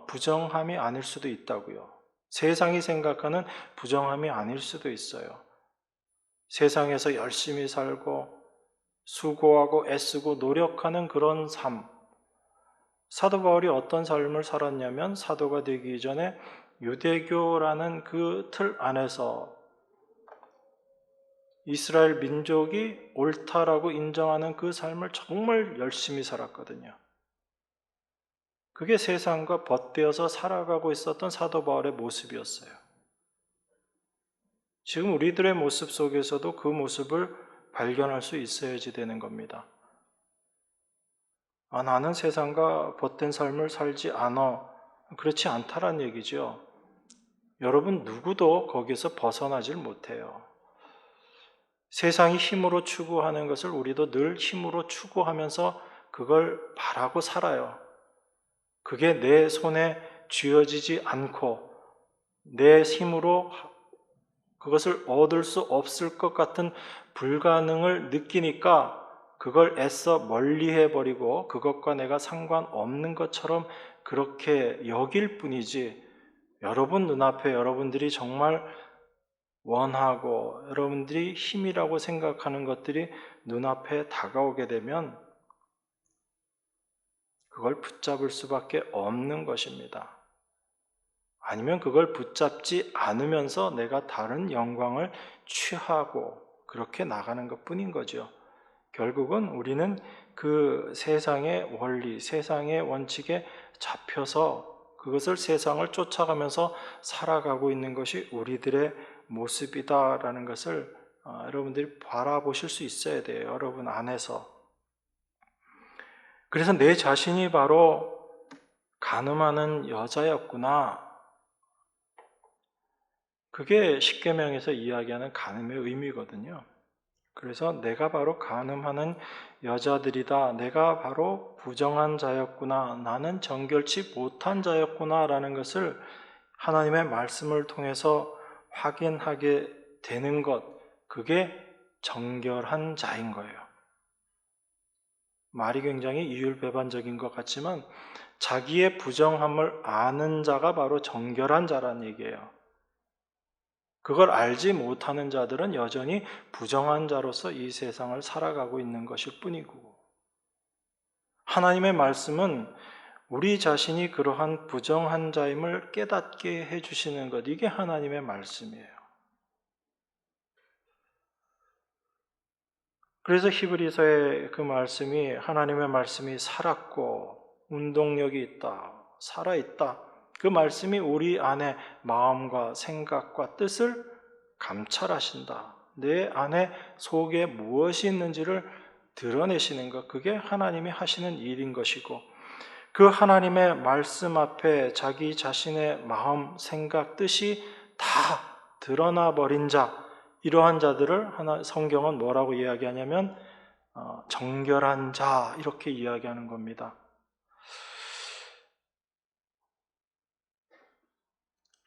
부정함이 아닐 수도 있다고요. 세상이 생각하는 부정함이 아닐 수도 있어요. 세상에서 열심히 살고 수고하고 애쓰고 노력하는 그런 삶. 사도 바울이 어떤 삶을 살았냐면 사도가 되기 전에 유대교라는 그 틀 안에서 이스라엘 민족이 옳다라고 인정하는 그 삶을 정말 열심히 살았거든요. 그게 세상과 벗되어서 살아가고 있었던 사도 바울의 모습이었어요. 지금 우리들의 모습 속에서도 그 모습을 발견할 수 있어야지 되는 겁니다. 나는 세상과 벗된 삶을 살지 않아. 그렇지 않다란 얘기죠. 여러분 누구도 거기서 벗어나질 못해요. 세상이 힘으로 추구하는 것을 우리도 늘 힘으로 추구하면서 그걸 바라고 살아요. 그게 내 손에 쥐어지지 않고 내 힘으로 그것을 얻을 수 없을 것 같은 불가능을 느끼니까 그걸 애써 멀리해버리고 그것과 내가 상관없는 것처럼 그렇게 여길 뿐이지, 여러분 눈앞에 여러분들이 정말 원하고 여러분들이 힘이라고 생각하는 것들이 눈앞에 다가오게 되면 그걸 붙잡을 수밖에 없는 것입니다. 아니면 그걸 붙잡지 않으면서 내가 다른 영광을 취하고 그렇게 나가는 것뿐인 거죠. 결국은 우리는 그 세상의 원리, 세상의 원칙에 잡혀서 그것을 세상을 쫓아가면서 살아가고 있는 것이 우리들의 모습이다라는 것을 여러분들이 바라보실 수 있어야 돼요. 여러분 안에서. 그래서 내 자신이 바로 간음하는 여자였구나. 그게 십계명에서 이야기하는 간음의 의미거든요. 그래서 내가 바로 간음하는 여자들이다. 내가 바로 부정한 자였구나. 나는 정결치 못한 자였구나. 라는 것을 하나님의 말씀을 통해서 확인하게 되는 것. 그게 정결한 자인 거예요. 말이 굉장히 이율배반적인 것 같지만 자기의 부정함을 아는 자가 바로 정결한 자란 얘기예요. 그걸 알지 못하는 자들은 여전히 부정한 자로서 이 세상을 살아가고 있는 것일 뿐이고, 하나님의 말씀은 우리 자신이 그러한 부정한 자임을 깨닫게 해주시는 것, 이게 하나님의 말씀이에요. 그래서 히브리서의 그 말씀이, 하나님의 말씀이 살았고 운동력이 있다, 살아있다, 그 말씀이 우리 안에 마음과 생각과 뜻을 감찰하신다. 내 안에 속에 무엇이 있는지를 드러내시는 것, 그게 하나님이 하시는 일인 것이고, 그 하나님의 말씀 앞에 자기 자신의 마음, 생각, 뜻이 다 드러나 버린 자, 이러한 자들을 성경은 뭐라고 이야기하냐면 정결한 자, 이렇게 이야기하는 겁니다.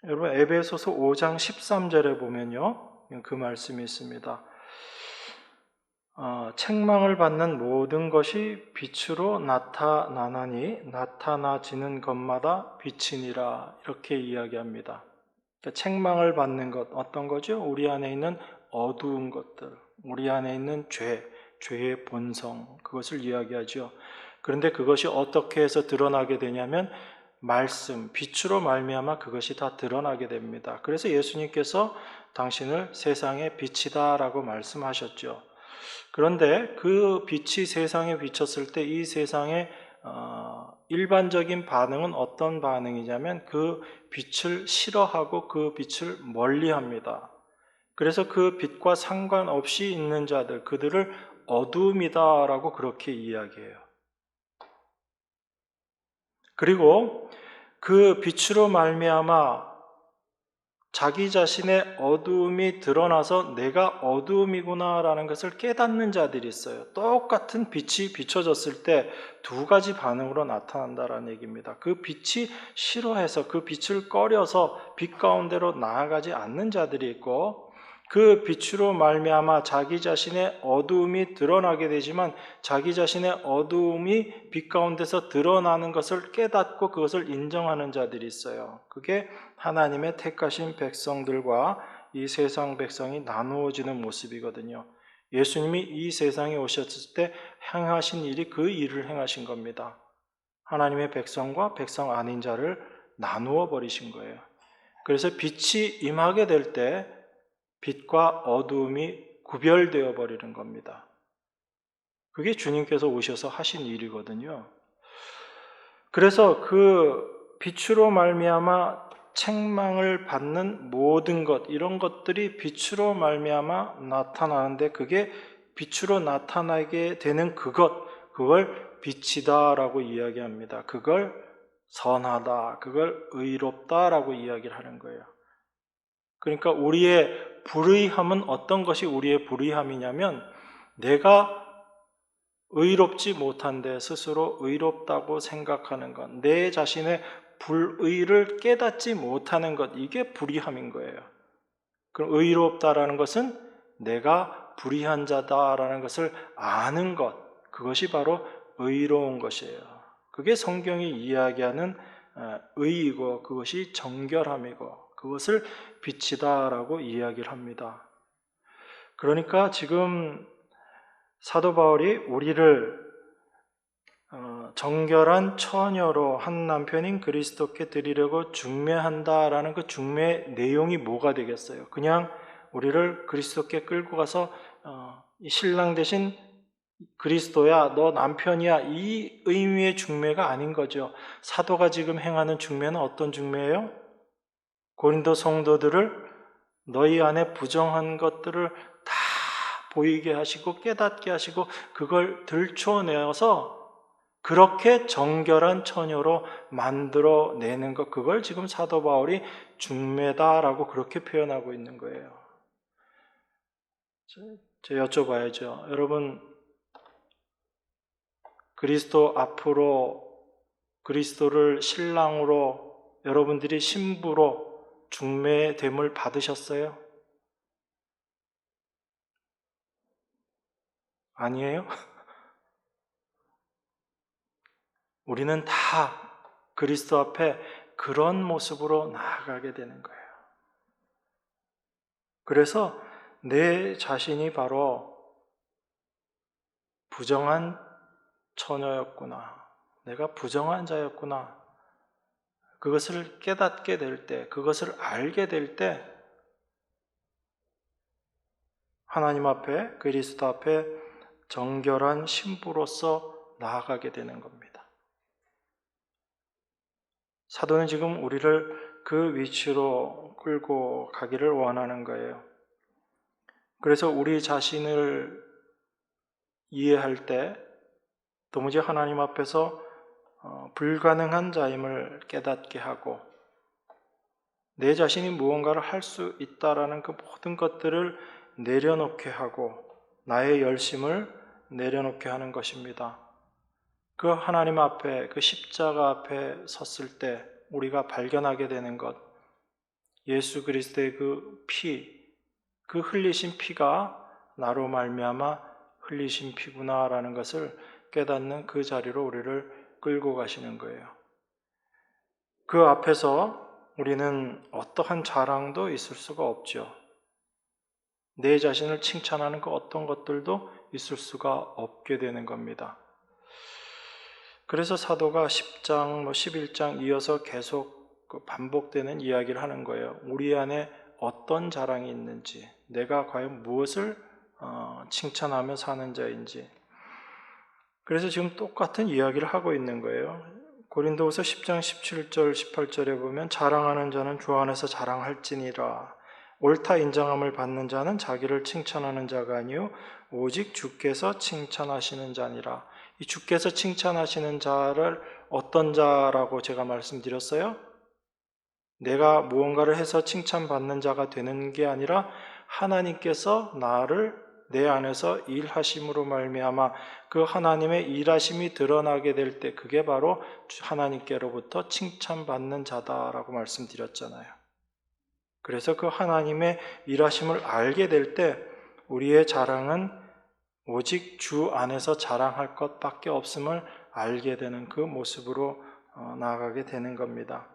여러분 에베소서 5장 13절에 보면요, 그 말씀이 있습니다. 책망을 받는 모든 것이 빛으로 나타나나니 나타나지는 것마다 빛이니라, 이렇게 이야기합니다. 그러니까 책망을 받는 것, 어떤 거죠? 우리 안에 있는 어두운 것들, 우리 안에 있는 죄의 본성, 그것을 이야기하죠. 그런데 그것이 어떻게 해서 드러나게 되냐면 말씀, 빛으로 말미암아 그것이 다 드러나게 됩니다. 그래서 예수님께서 당신을 세상의 빛이다라고 말씀하셨죠. 그런데 그 빛이 세상에 비쳤을 때 이 세상의 일반적인 반응은 어떤 반응이냐면 그 빛을 싫어하고 그 빛을 멀리합니다. 그래서 그 빛과 상관없이 있는 자들, 그들을 어두움이다라고 그렇게 이야기해요. 그리고 그 빛으로 말미암아 자기 자신의 어두움이 드러나서 내가 어두움이구나라는 것을 깨닫는 자들이 있어요. 똑같은 빛이 비춰졌을 때 두 가지 반응으로 나타난다라는 얘기입니다. 그 빛이 싫어해서 그 빛을 꺼려서 빛 가운데로 나아가지 않는 자들이 있고, 그 빛으로 말미암아 자기 자신의 어두움이 드러나게 되지만 자기 자신의 어두움이 빛 가운데서 드러나는 것을 깨닫고 그것을 인정하는 자들이 있어요. 그게 하나님의 택하신 백성들과 이 세상 백성이 나누어지는 모습이거든요. 예수님이 이 세상에 오셨을 때 행하신 일이 그 일을 행하신 겁니다. 하나님의 백성과 백성 아닌 자를 나누어 버리신 거예요. 그래서 빛이 임하게 될 때 빛과 어두움이 구별되어 버리는 겁니다. 그게 주님께서 오셔서 하신 일이거든요. 그래서 그 빛으로 말미암아 책망을 받는 모든 것, 이런 것들이 빛으로 말미암아 나타나는데, 그게 빛으로 나타나게 되는 그걸 빛이다라고 이야기합니다. 그걸 선하다, 그걸 의롭다라고 이야기를 하는 거예요. 그러니까 우리의 불의함은 어떤 것이 우리의 불의함이냐면 내가 의롭지 못한데 스스로 의롭다고 생각하는 것, 내 자신의 불의를 깨닫지 못하는 것, 이게 불의함인 거예요. 그럼 의롭다라는 것은 내가 불의한 자다라는 것을 아는 것, 그것이 바로 의로운 것이에요. 그게 성경이 이야기하는 의이고 그것이 정결함이고 그것을 빛이다라고 이야기를 합니다. 그러니까 지금 사도 바울이 우리를 정결한 처녀로 한 남편인 그리스도께 드리려고 중매한다라는 그 중매의 내용이 뭐가 되겠어요? 그냥 우리를 그리스도께 끌고 가서 이 신랑 대신 그리스도야, 너 남편이야, 이 의미의 중매가 아닌 거죠. 사도가 지금 행하는 중매는 어떤 중매예요? 고린도 성도들을 너희 안에 부정한 것들을 다 보이게 하시고 깨닫게 하시고 그걸 들춰내어서 그렇게 정결한 처녀로 만들어내는 것, 그걸 지금 사도 바울이 중매다라고 그렇게 표현하고 있는 거예요. 제가 여쭤봐야죠. 여러분, 그리스도 앞으로 그리스도를 신랑으로 여러분들이 신부로 중매됨을 받으셨어요? 아니에요? 우리는 다 그리스도 앞에 그런 모습으로 나아가게 되는 거예요. 그래서 내 자신이 바로 부정한 처녀였구나. 내가 부정한 자였구나. 그것을 깨닫게 될 때, 그것을 알게 될 때, 하나님 앞에, 그리스도 앞에 정결한 신부로서 나아가게 되는 겁니다. 사도는 지금 우리를 그 위치로 끌고 가기를 원하는 거예요. 그래서 우리 자신을 이해할 때 도무지 하나님 앞에서 불가능한 자임을 깨닫게 하고 내 자신이 무언가를 할 수 있다라는 그 모든 것들을 내려놓게 하고 나의 열심을 내려놓게 하는 것입니다. 그 하나님 앞에, 그 십자가 앞에 섰을 때 우리가 발견하게 되는 것, 예수 그리스도의 그 피, 그 흘리신 피가 나로 말미암아 흘리신 피구나라는 것을 깨닫는 그 자리로 우리를 끌고 가시는 거예요. 그 앞에서 우리는 어떠한 자랑도 있을 수가 없죠. 내 자신을 칭찬하는 그 어떤 것들도 있을 수가 없게 되는 겁니다. 그래서 사도가 10장, 11장 이어서 계속 반복되는 이야기를 하는 거예요. 우리 안에 어떤 자랑이 있는지, 내가 과연 무엇을 칭찬하며 사는 자인지. 그래서 지금 똑같은 이야기를 하고 있는 거예요. 고린도후서 10장 17절, 18절에 보면 자랑하는 자는 주 안에서 자랑할지니라. 옳다 인정함을 받는 자는 자기를 칭찬하는 자가 아니요 오직 주께서 칭찬하시는 자니라. 이 주께서 칭찬하시는 자를 어떤 자라고 제가 말씀드렸어요? 내가 무언가를 해서 칭찬받는 자가 되는 게 아니라 하나님께서 나를 내 안에서 일하심으로 말미암아 그 하나님의 일하심이 드러나게 될 때 그게 바로 하나님께로부터 칭찬받는 자다라고 말씀드렸잖아요. 그래서 그 하나님의 일하심을 알게 될 때 우리의 자랑은 오직 주 안에서 자랑할 것밖에 없음을 알게 되는 그 모습으로 나아가게 되는 겁니다.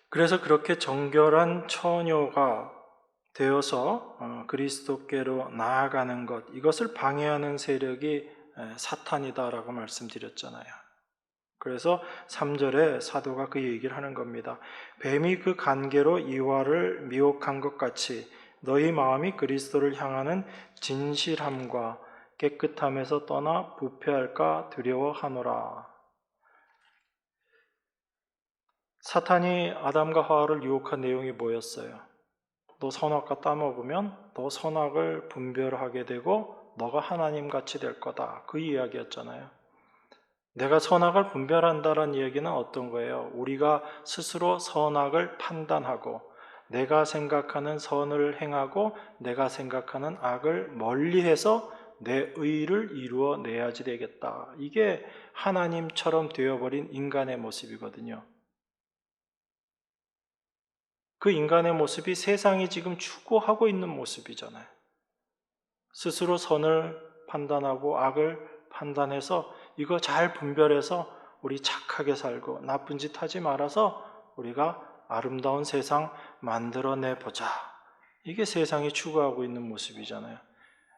그래서 그렇게 정결한 처녀가 되어서 그리스도께로 나아가는 것, 이것을 방해하는 세력이 사탄이다라고 말씀드렸잖아요. 그래서 3절에 사도가 그 얘기를 하는 겁니다. 뱀이 그 간계로 이와를 미혹한 것 같이 너희 마음이 그리스도를 향하는 진실함과 깨끗함에서 떠나 부패할까 두려워하노라. 사탄이 아담과 하와를 유혹한 내용이 뭐였어요? 너 선악과 따먹으면 너 선악을 분별하게 되고 너가 하나님같이 될 거다. 그 이야기였잖아요. 내가 선악을 분별한다는 이야기는 어떤 거예요? 우리가 스스로 선악을 판단하고 내가 생각하는 선을 행하고 내가 생각하는 악을 멀리해서 내 의를 이루어내야지 되겠다. 이게 하나님처럼 되어버린 인간의 모습이거든요. 그 인간의 모습이 세상이 지금 추구하고 있는 모습이잖아요. 스스로 선을 판단하고 악을 판단해서 이거 잘 분별해서 우리 착하게 살고 나쁜 짓 하지 말아서 우리가 아름다운 세상 만들어내 보자. 이게 세상이 추구하고 있는 모습이잖아요.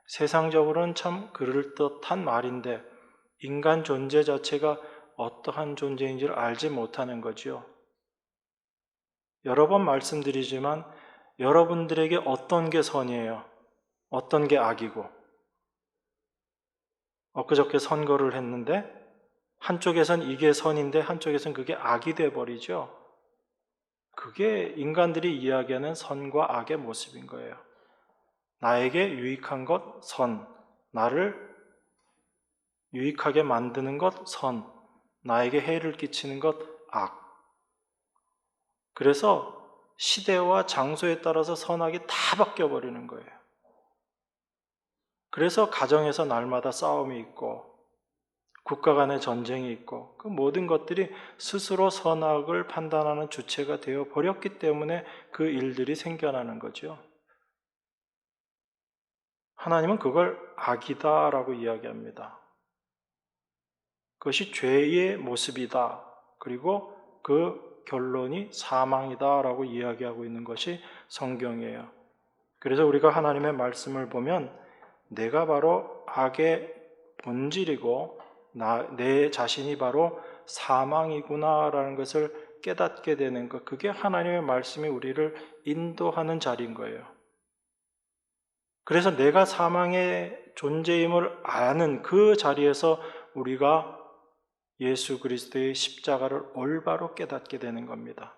세상적으로는 참 그럴듯한 말인데 인간 존재 자체가 어떠한 존재인지를 알지 못하는 거지요. 여러 번 말씀드리지만 여러분들에게 어떤 게 선이에요? 어떤 게 악이고? 엊그저께 선거를 했는데 한쪽에선 이게 선인데 한쪽에선 그게 악이 돼버리죠. 그게 인간들이 이야기하는 선과 악의 모습인 거예요. 나에게 유익한 것 선, 나를 유익하게 만드는 것 선, 나에게 해를 끼치는 것 악. 그래서 시대와 장소에 따라서 선악이 다 바뀌어버리는 거예요. 그래서 가정에서 날마다 싸움이 있고 국가 간의 전쟁이 있고 그 모든 것들이 스스로 선악을 판단하는 주체가 되어 버렸기 때문에 그 일들이 생겨나는 거죠. 하나님은 그걸 악이다라고 이야기합니다. 그것이 죄의 모습이다. 그리고 그 결론이 사망이다라고 이야기하고 있는 것이 성경이에요. 그래서 우리가 하나님의 말씀을 보면 내가 바로 악의 본질이고 내 자신이 바로 사망이구나라는 것을 깨닫게 되는 것, 그게 하나님의 말씀이 우리를 인도하는 자리인 거예요. 그래서 내가 사망의 존재임을 아는 그 자리에서 우리가 예수 그리스도의 십자가를 올바로 깨닫게 되는 겁니다.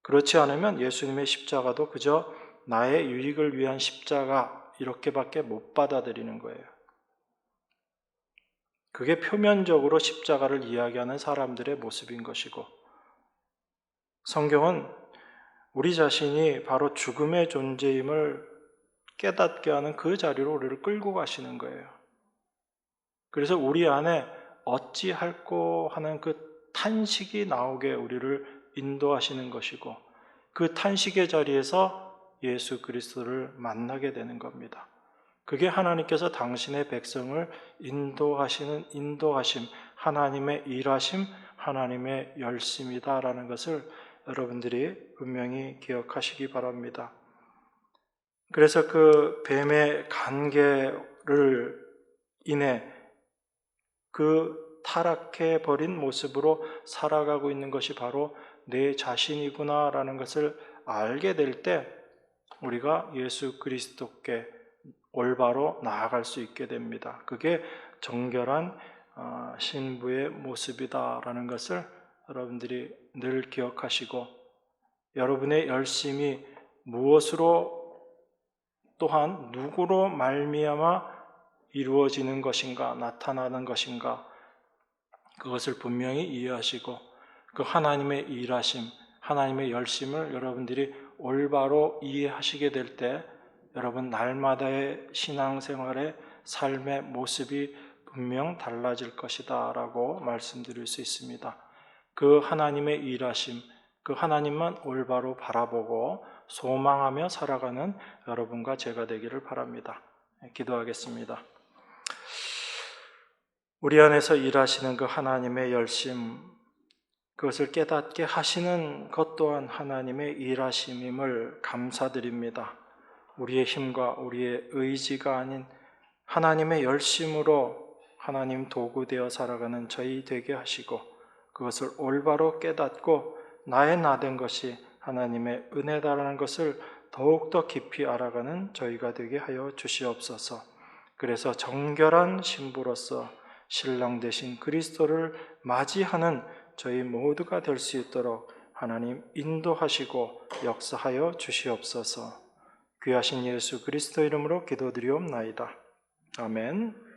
그렇지 않으면 예수님의 십자가도 그저 나의 유익을 위한 십자가 이렇게밖에 못 받아들이는 거예요. 그게 표면적으로 십자가를 이야기하는 사람들의 모습인 것이고, 성경은 우리 자신이 바로 죽음의 존재임을 깨닫게 하는 그 자리로 우리를 끌고 가시는 거예요. 그래서 우리 안에 어찌할꼬 하는 그 탄식이 나오게 우리를 인도하시는 것이고, 그 탄식의 자리에서 예수 그리스도를 만나게 되는 겁니다. 그게 하나님께서 당신의 백성을 인도하시는 인도하심, 하나님의 일하심, 하나님의 열심이다라는 것을 여러분들이 분명히 기억하시기 바랍니다. 그래서 그 뱀의 간계를 인해 그 타락해 버린 모습으로 살아가고 있는 것이 바로 내 자신이구나라는 것을 알게 될 때 우리가 예수 그리스도께 올바로 나아갈 수 있게 됩니다. 그게 정결한 신부의 모습이다라는 것을 여러분들이 늘 기억하시고, 여러분의 열심이 무엇으로 또한 누구로 말미암아 이루어지는 것인가, 나타나는 것인가, 그것을 분명히 이해하시고 그 하나님의 일하심, 하나님의 열심을 여러분들이 올바로 이해하시게 될 때 여러분 날마다의 신앙생활의 삶의 모습이 분명 달라질 것이다 라고 말씀드릴 수 있습니다. 그 하나님의 일하심, 그 하나님만 올바로 바라보고 소망하며 살아가는 여러분과 제가 되기를 바랍니다. 기도하겠습니다. 우리 안에서 일하시는 그 하나님의 열심, 그것을 깨닫게 하시는 것 또한 하나님의 일하심임을 감사드립니다. 우리의 힘과 우리의 의지가 아닌 하나님의 열심으로 하나님 도구 되어 살아가는 저희 되게 하시고, 그것을 올바로 깨닫고 나의 나된 것이 하나님의 은혜다라는 것을 더욱더 깊이 알아가는 저희가 되게 하여 주시옵소서. 그래서 정결한 신부로서 신랑 되신 그리스도를 맞이하는 저희 모두가 될 수 있도록 하나님 인도하시고 역사하여 주시옵소서. 귀하신 예수 그리스도 이름으로 기도드리옵나이다. 아멘.